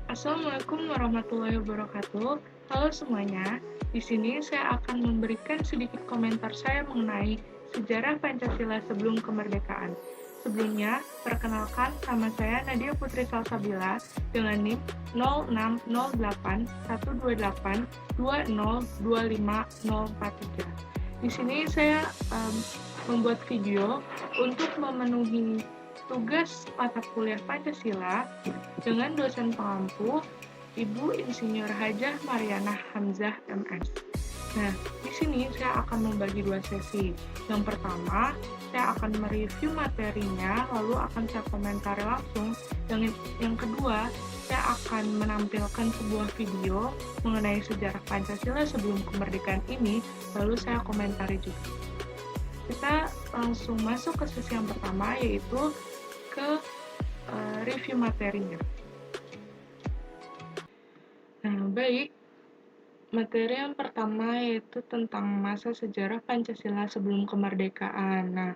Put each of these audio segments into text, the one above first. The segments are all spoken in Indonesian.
Assalamualaikum warahmatullahi wabarakatuh. Halo semuanya. Di sini saya akan memberikan sedikit komentar saya mengenai sejarah Pancasila sebelum kemerdekaan. Sebelumnya, perkenalkan nama saya Nadia Putri Salsabila dengan NIM 06081282025043. Di sini saya membuat video untuk memenuhi tugas mata kuliah Pancasila dengan dosen pengampu Ibu Insinyur Hajah Mariana Hamzah MS. Nah, di sini saya akan membagi dua sesi. Yang pertama, saya akan mereview materinya, lalu akan saya komentari langsung. Yang kedua, saya akan menampilkan sebuah video mengenai sejarah Pancasila sebelum kemerdekaan ini, lalu saya komentari juga. Kita langsung masuk ke sesi yang pertama, yaitu ke review materinya. Nah, baik. Materi yang pertama yaitu tentang masa sejarah Pancasila sebelum kemerdekaan. Nah,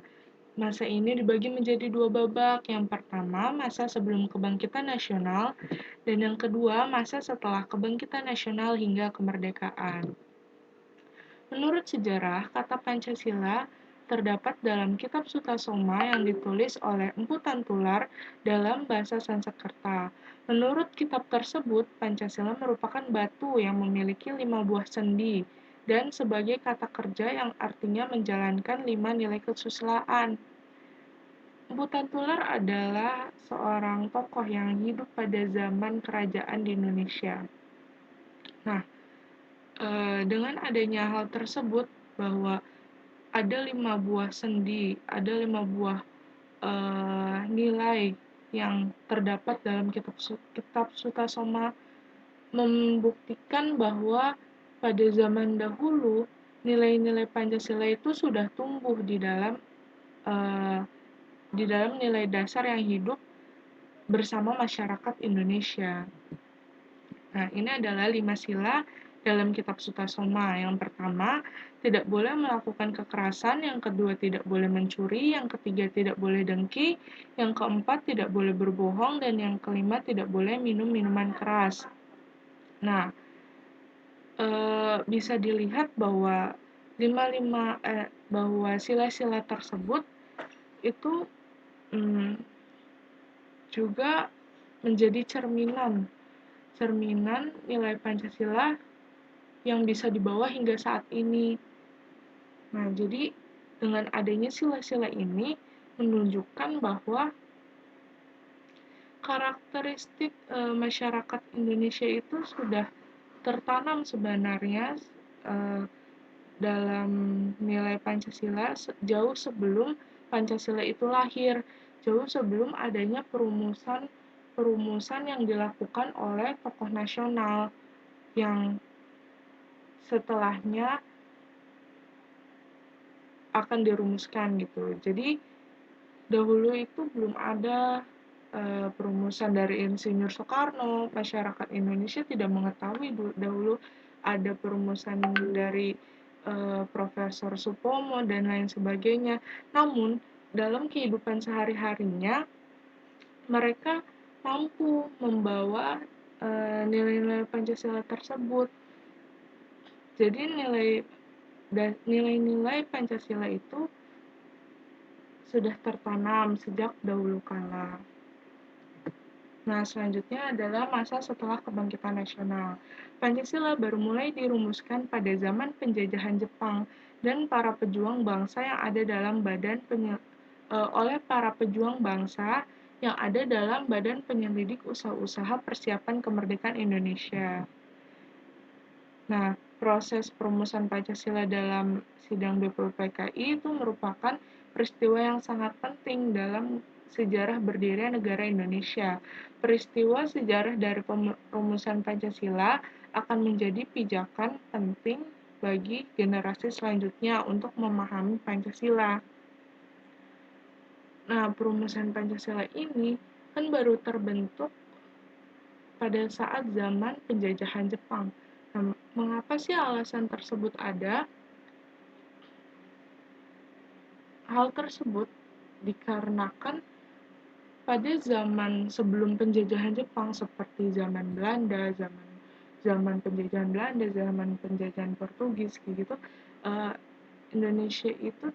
masa ini dibagi menjadi dua babak. Yang pertama, masa sebelum kebangkitan nasional, dan yang kedua, masa setelah kebangkitan nasional hingga kemerdekaan. Menurut sejarah, kata Pancasila terdapat dalam kitab Sutasoma yang ditulis oleh Empu Tantular dalam bahasa Sanskerta. Menurut kitab tersebut, Pancasila merupakan batu yang memiliki 5 buah sendi dan sebagai kata kerja yang artinya menjalankan 5 nilai kesusilaan. Empu Tantular adalah seorang tokoh yang hidup pada zaman kerajaan di Indonesia. Nah, dengan adanya hal tersebut bahwa ada 5 buah sendi, ada 5 buah nilai yang terdapat dalam kitab Sutasoma membuktikan bahwa pada zaman dahulu nilai-nilai Pancasila itu sudah tumbuh di dalam nilai dasar yang hidup bersama masyarakat Indonesia. Nah, ini adalah 5 sila dalam kitab Sutasoma. Yang pertama, tidak boleh melakukan kekerasan. Yang kedua, tidak boleh mencuri. Yang ketiga, tidak boleh dengki. Yang keempat, tidak boleh berbohong. Dan yang kelima, tidak boleh minum minuman keras. Nah, bisa dilihat bahwa bahwa sila-sila tersebut itu juga menjadi cerminan nilai Pancasila yang bisa dibawa hingga saat ini. Nah, jadi dengan adanya sila-sila ini menunjukkan bahwa karakteristik masyarakat Indonesia itu sudah tertanam sebenarnya dalam nilai Pancasila jauh sebelum Pancasila itu lahir, jauh sebelum adanya perumusan yang dilakukan oleh tokoh nasional yang setelahnya akan dirumuskan gitu. Jadi dahulu itu belum ada perumusan dari Insinyur Soekarno, masyarakat Indonesia tidak mengetahui dahulu ada perumusan dari Profesor Supomo dan lain sebagainya. Namun dalam kehidupan sehari-harinya mereka mampu membawa nilai-nilai Pancasila tersebut. Jadi nilai-nilai Pancasila itu sudah tertanam sejak dahulu kala. Nah, selanjutnya adalah masa setelah kebangkitan nasional. Pancasila baru mulai dirumuskan pada zaman penjajahan Jepang dan para pejuang bangsa yang ada dalam oleh para pejuang bangsa yang ada dalam Badan Penyelidik Usaha-usaha Persiapan Kemerdekaan Indonesia. Nah, proses perumusan Pancasila dalam sidang BPUPKI itu merupakan peristiwa yang sangat penting dalam sejarah berdirinya negara Indonesia. Peristiwa sejarah dari perumusan Pancasila akan menjadi pijakan penting bagi generasi selanjutnya untuk memahami Pancasila. Nah, perumusan Pancasila ini kan baru terbentuk pada saat zaman penjajahan Jepang. Nah, mengapa sih alasan tersebut ada? Hal tersebut dikarenakan pada zaman sebelum penjajahan Jepang seperti zaman Belanda, zaman penjajahan Belanda, zaman penjajahan Portugis kayak gitu, Indonesia itu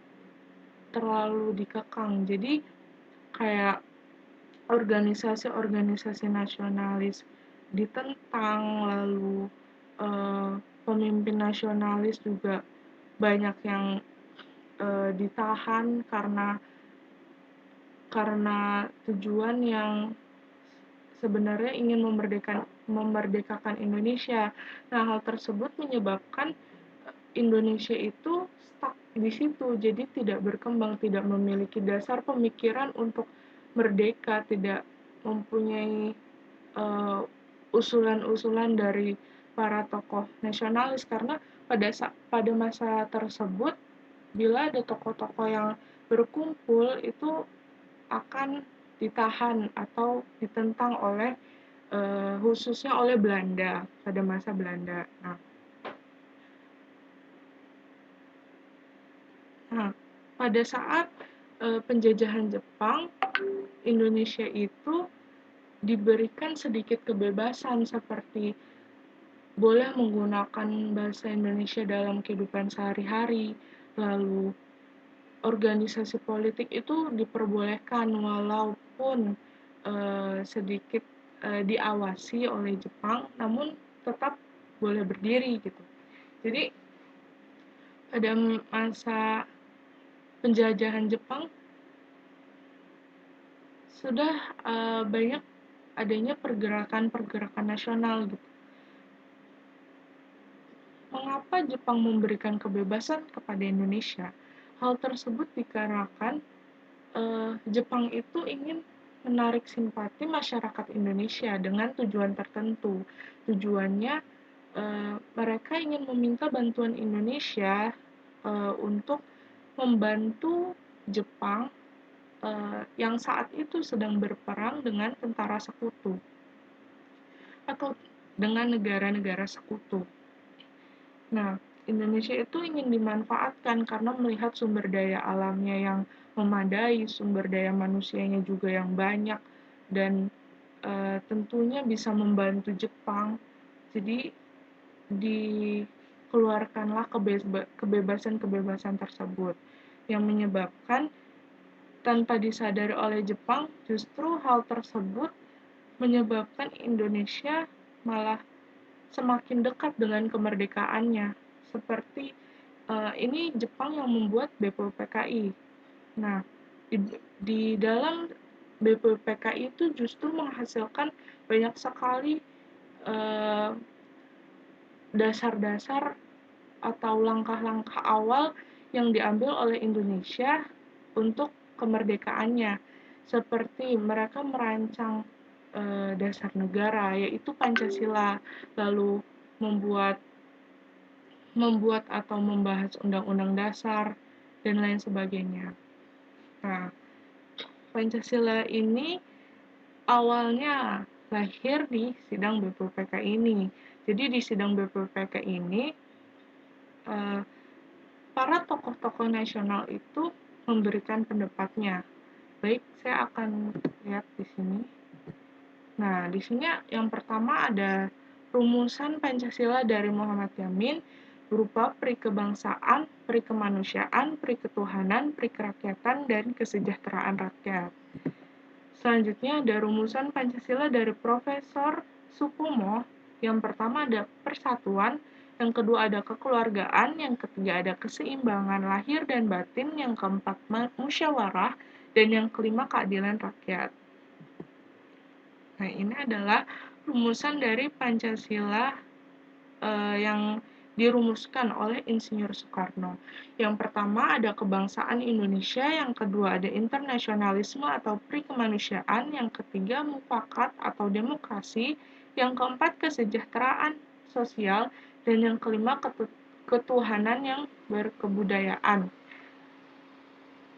terlalu dikekang. Jadi kayak organisasi-organisasi nasionalis ditentang, lalu pemimpin nasionalis juga banyak yang ditahan karena tujuan yang sebenarnya ingin memerdekakan Indonesia. Nah, hal tersebut menyebabkan Indonesia itu stuck di situ, jadi tidak berkembang, tidak memiliki dasar pemikiran untuk merdeka, tidak mempunyai usulan-usulan dari para tokoh nasionalis, karena pada masa tersebut bila ada tokoh-tokoh yang berkumpul itu akan ditahan atau ditentang oleh khususnya oleh Belanda pada masa Belanda. Nah, pada saat penjajahan Jepang, Indonesia itu diberikan sedikit kebebasan seperti boleh menggunakan bahasa Indonesia dalam kehidupan sehari-hari, lalu organisasi politik itu diperbolehkan walaupun sedikit diawasi oleh Jepang, namun tetap boleh berdiri gitu. Jadi pada masa penjajahan Jepang sudah banyak adanya pergerakan-pergerakan nasional gitu. Mengapa Jepang memberikan kebebasan kepada Indonesia? Hal tersebut dikarenakan Jepang itu ingin menarik simpati masyarakat Indonesia dengan tujuan tertentu. Tujuannya mereka ingin meminta bantuan Indonesia untuk membantu Jepang yang saat itu sedang berperang dengan tentara sekutu atau dengan negara-negara sekutu. Nah, Indonesia itu ingin dimanfaatkan karena melihat sumber daya alamnya yang memadai, sumber daya manusianya juga yang banyak, dan tentunya bisa membantu Jepang. Jadi dikeluarkanlah kebebasan-kebebasan tersebut yang menyebabkan tanpa disadari oleh Jepang, justru hal tersebut menyebabkan Indonesia malah semakin dekat dengan kemerdekaannya. Seperti ini Jepang yang membuat BPUPKI. Nah, di dalam BPUPKI itu justru menghasilkan banyak sekali dasar-dasar atau langkah-langkah awal yang diambil oleh Indonesia untuk kemerdekaannya. Seperti mereka merancang dasar negara, yaitu Pancasila, lalu membuat atau membahas undang-undang dasar, dan lain sebagainya. Nah, Pancasila ini awalnya lahir di sidang BPUPK ini. Jadi di sidang BPUPK ini, para tokoh-tokoh nasional itu memberikan pendapatnya. Baik, saya akan lihat di sini. Nah, di sini yang pertama ada rumusan Pancasila dari Muhammad Yamin berupa peri kebangsaan, peri kemanusiaan, peri ketuhanan, peri kerakyatan, dan kesejahteraan rakyat. Selanjutnya ada rumusan Pancasila dari Profesor Supomo. Yang pertama ada persatuan, yang kedua ada kekeluargaan, yang ketiga ada keseimbangan lahir dan batin, yang keempat musyawarah, dan yang kelima keadilan rakyat. Nah, ini adalah rumusan dari Pancasila yang dirumuskan oleh Insinyur Soekarno. Yang pertama ada kebangsaan Indonesia, yang kedua ada internasionalisme atau peri kemanusiaan, yang ketiga mufakat atau demokrasi, yang keempat kesejahteraan sosial, dan yang kelima ketuhanan yang berkebudayaan.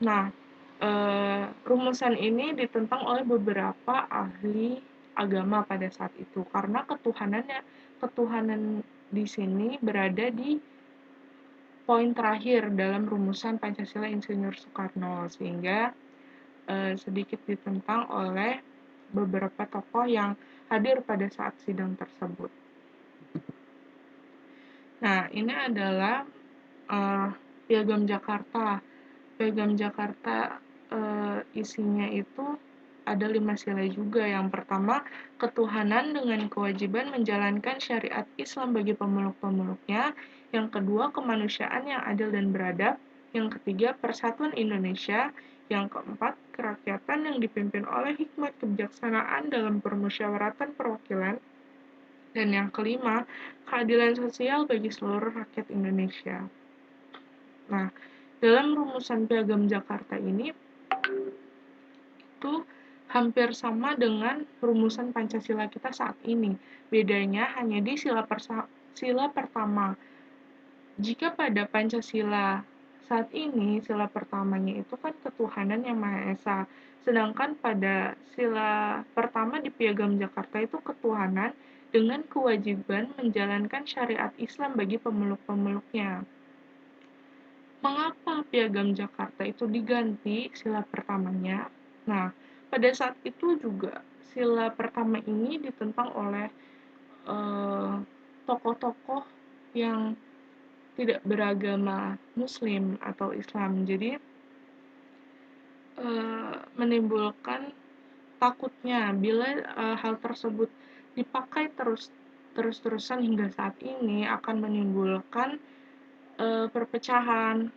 Nah, rumusan ini ditentang oleh beberapa ahli agama pada saat itu karena ketuhanan di sini berada di poin terakhir dalam rumusan Pancasila Insinyur Soekarno, sehingga sedikit ditentang oleh beberapa tokoh yang hadir pada saat sidang tersebut. Nah, ini adalah Piagam Jakarta. Piagam Jakarta isinya itu ada 5 sila juga. Yang pertama, ketuhanan dengan kewajiban menjalankan syariat Islam bagi pemeluk-pemeluknya. Yang kedua, kemanusiaan yang adil dan beradab. Yang ketiga, persatuan Indonesia. Yang keempat, kerakyatan yang dipimpin oleh hikmat kebijaksanaan dalam permusyawaratan perwakilan. Dan yang kelima, keadilan sosial bagi seluruh rakyat Indonesia. Nah, dalam rumusan Piagam Jakarta ini itu hampir sama dengan rumusan Pancasila kita saat ini. Bedanya hanya di sila pertama. Jika pada Pancasila saat ini, sila pertamanya itu kan ketuhanan yang Maha Esa. Sedangkan pada sila pertama di Piagam Jakarta itu ketuhanan dengan kewajiban menjalankan syariat Islam bagi pemeluk-pemeluknya. Mengapa Piagam Jakarta itu diganti sila pertamanya? Nah, pada saat itu juga sila pertama ini ditentang oleh tokoh-tokoh yang tidak beragama Muslim atau Islam. Jadi menimbulkan takutnya bila hal tersebut dipakai terus-terusan hingga saat ini akan menimbulkan perpecahan.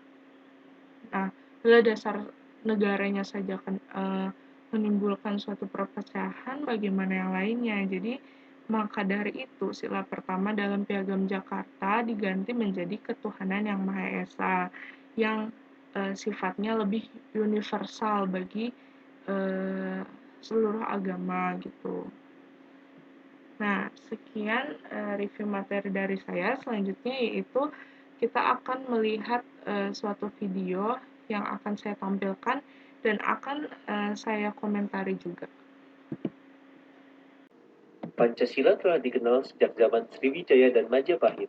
Nah, bila dasar negaranya saja akan menimbulkan suatu perpecahan, bagaimana yang lainnya? Jadi, maka dari itu sila pertama dalam Piagam Jakarta diganti menjadi ketuhanan yang Maha Esa, yang sifatnya lebih universal bagi seluruh agama gitu. Nah, sekian review materi dari saya. Selanjutnya yaitu kita akan melihat suatu video yang akan saya tampilkan dan akan saya komentari juga. Pancasila telah dikenal sejak zaman Sriwijaya dan Majapahit.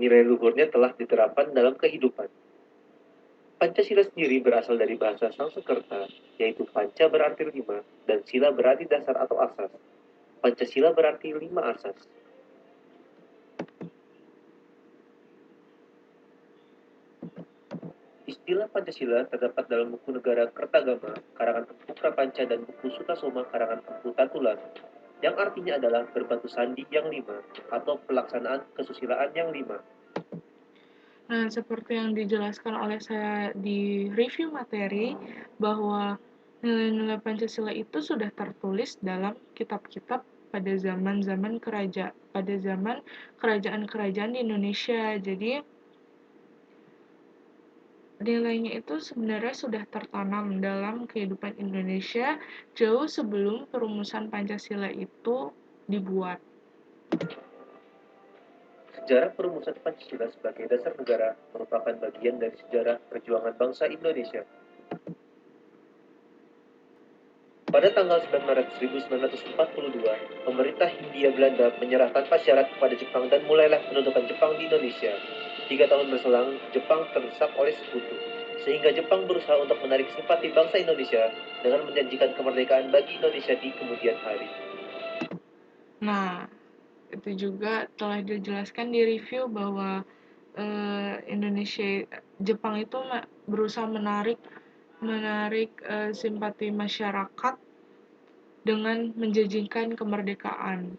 Nilai luhurnya telah diterapkan dalam kehidupan. Pancasila sendiri berasal dari bahasa Sanskerta, yaitu panca berarti 5 dan sila berarti dasar atau asas. Pancasila berarti 5 asas. Istilah Pancasila terdapat dalam buku Negara Kertagama, karangan Empu Prapanca dan buku Sutasoma karangan Empu Tatular, yang artinya adalah berbatu sandi yang 5 atau pelaksanaan kesusilaan yang 5. Nah, seperti yang dijelaskan oleh saya di review materi, bahwa nilai-nilai Pancasila itu sudah tertulis dalam kitab-kitab pada zaman kerajaan-kerajaan di Indonesia. Jadi, nilainya itu sebenarnya sudah tertanam dalam kehidupan Indonesia jauh sebelum perumusan Pancasila itu dibuat. Sejarah perumusan Pancasila sebagai dasar negara merupakan bagian dari sejarah perjuangan bangsa Indonesia. Pada tanggal 9 Maret 1942, pemerintah Hindia Belanda menyerahkan syarat kepada Jepang dan mulailah pendudukan Jepang di Indonesia. 3 tahun berselang, Jepang terdesak oleh sekutu, sehingga Jepang berusaha untuk menarik simpati bangsa Indonesia dengan menjanjikan kemerdekaan bagi Indonesia di kemudian hari. Nah, itu juga telah dijelaskan di review bahwa Jepang itu berusaha menarik simpati masyarakat dengan menjanjikan kemerdekaan.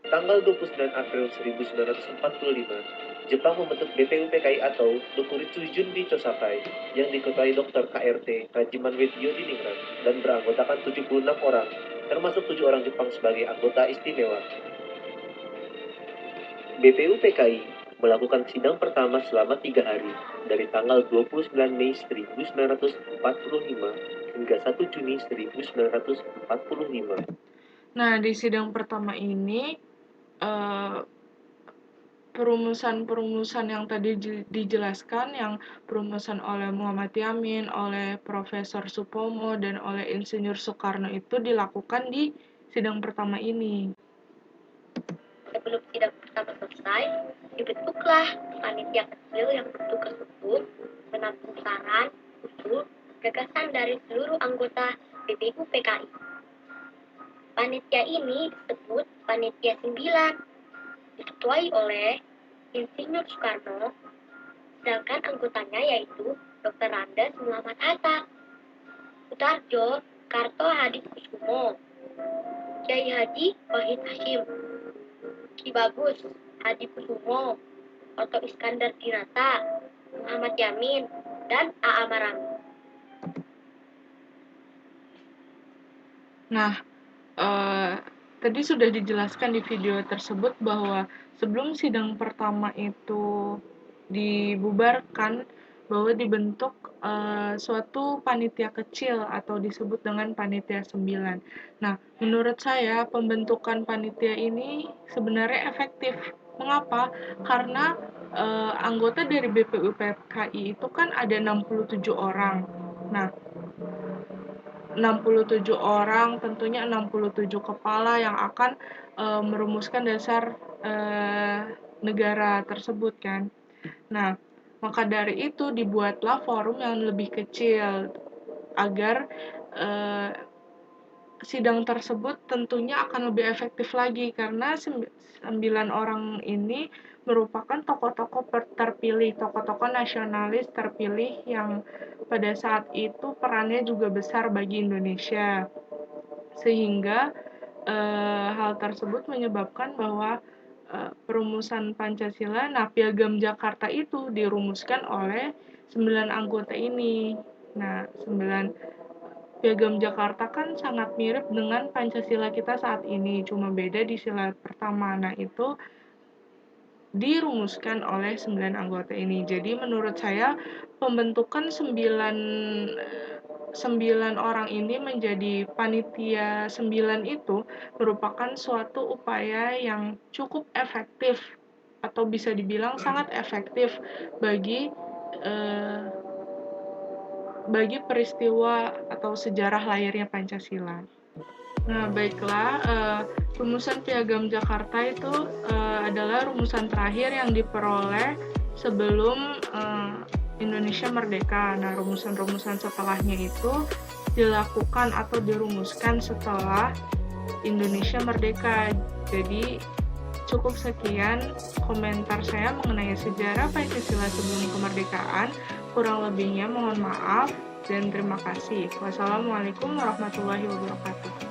Tanggal 29 April 1945, Jepang membentuk BPUPKI atau Dokuritsu Junbi Chosakai yang diketuai Dr. KRT Rajiman Weddio Diningrat dan beranggotakan 76 orang, termasuk 7 orang Jepang sebagai anggota istimewa. BPUPKI melakukan sidang pertama selama 3 hari, dari tanggal 29 Mei 1945 hingga 1 Juni 1945. Nah, di sidang pertama ini perumusan-perumusan yang tadi dijelaskan, yang perumusan oleh Muhammad Yamin, oleh Profesor Supomo, dan oleh Insinyur Soekarno itu dilakukan di sidang pertama ini. sebelum sidang pertama selesai, dibentuklah panitia kecil yang bertugas untuk menampung saran, usul, gagasan dari seluruh anggota BBU PKI. Panitia ini disebut Panitia 9, diketuai oleh Insinyur Soekarno, sedangkan anggotanya yaitu Dr. Andes Muhammad Hatta, Sutarjo Karto Hadikusumo, Kiai Haji Wahid Hashim, Ki Bagus Hadikusumo, Oto Iskandar Dinata, Muhammad Yamin, dan A.A. Marami. Nah, tadi sudah dijelaskan di video tersebut bahwa sebelum sidang pertama itu dibubarkan, bahwa dibentuk suatu panitia kecil atau disebut dengan panitia 9. Nah, menurut saya pembentukan panitia ini sebenarnya efektif. Mengapa? Karena anggota dari BPUPKI itu kan ada 67 orang. Nah, 67 orang, tentunya 67 kepala yang akan merumuskan dasar negara tersebut kan. Nah, maka dari itu dibuatlah forum yang lebih kecil agar sidang tersebut tentunya akan lebih efektif lagi karena 9 orang ini merupakan tokoh-tokoh terpilih, tokoh-tokoh nasionalis terpilih yang pada saat itu perannya juga besar bagi Indonesia. Sehingga hal tersebut menyebabkan bahwa perumusan Pancasila, nah Piagam Jakarta itu dirumuskan oleh 9 anggota ini. Nah, 9 Piagam Jakarta kan sangat mirip dengan Pancasila kita saat ini, cuma beda di sila pertama. Nah, itu dirumuskan oleh 9 anggota ini. Jadi menurut saya pembentukan 9 orang ini menjadi panitia 9 itu merupakan suatu upaya yang cukup efektif atau bisa dibilang sangat efektif bagi peristiwa atau sejarah lahirnya Pancasila. Nah, baiklah, rumusan Piagam Jakarta itu adalah rumusan terakhir yang diperoleh sebelum Indonesia merdeka. Nah, rumusan-rumusan setelahnya itu dilakukan atau dirumuskan setelah Indonesia merdeka. Jadi, cukup sekian komentar saya mengenai sejarah Pancasila sebelum kemerdekaan. Kurang lebihnya mohon maaf dan terima kasih. Wassalamualaikum warahmatullahi wabarakatuh.